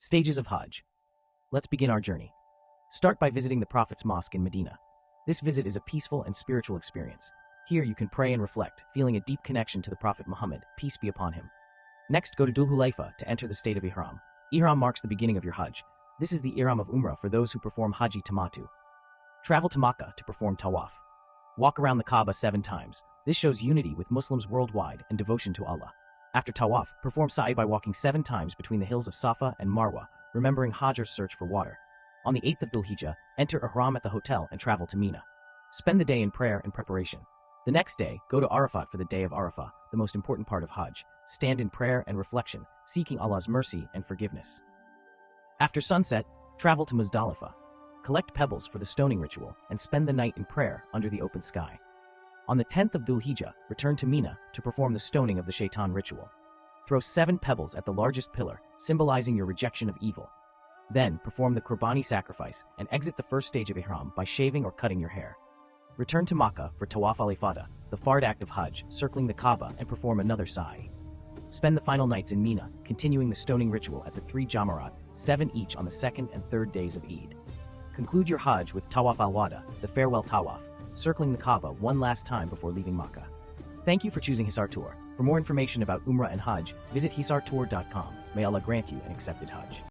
Stages of Hajj. Let's begin our journey. Start by visiting the Prophet's mosque in Medina. This visit is a peaceful and spiritual experience. Here you can pray and reflect, feeling a deep connection to the Prophet Muhammad, peace be upon him. Next, go to Dhul Hulaifa to enter the state of Ihram. Ihram marks the beginning of your Hajj. This is the Ihram of Umrah for those who perform Haji Tamatu. Travel to Makkah to perform Tawaf. Walk around the Kaaba 7 times. This shows unity with Muslims worldwide and devotion to Allah. After Tawaf, perform Sa'i by walking 7 times between the hills of Safa and Marwa, remembering Hajj's search for water. On the 8th of Dhul Hijjah, enter Ihram at the hotel and travel to Mina. Spend the day in prayer and preparation. The next day, go to Arafat for the day of Arafah, the most important part of Hajj. Stand in prayer and reflection, seeking Allah's mercy and forgiveness. After sunset, travel to Muzdalifah. Collect pebbles for the stoning ritual and spend the night in prayer under the open sky. On the 10th of Dhul Hijjah, return to Mina to perform the stoning of the Shaitan ritual. Throw 7 pebbles at the largest pillar, symbolizing your rejection of evil. Then, perform the Qurbani sacrifice and exit the first stage of Ihram by shaving or cutting your hair. Return to Makkah for Tawaf al-Ifada, the fard act of Hajj, circling the Kaaba and perform another Sa'i. Spend the final nights in Mina, continuing the stoning ritual at the 3 Jamarat, 7 each on the 2nd and 3rd days of Eid. Conclude your Hajj with Tawaf al-Wada, the farewell Tawaf, circling the Kaaba one last time before leaving Makkah. Thank you for choosing Hisar Tour. For more information about Umrah and Hajj, visit hisartour.com. May Allah grant you an accepted Hajj.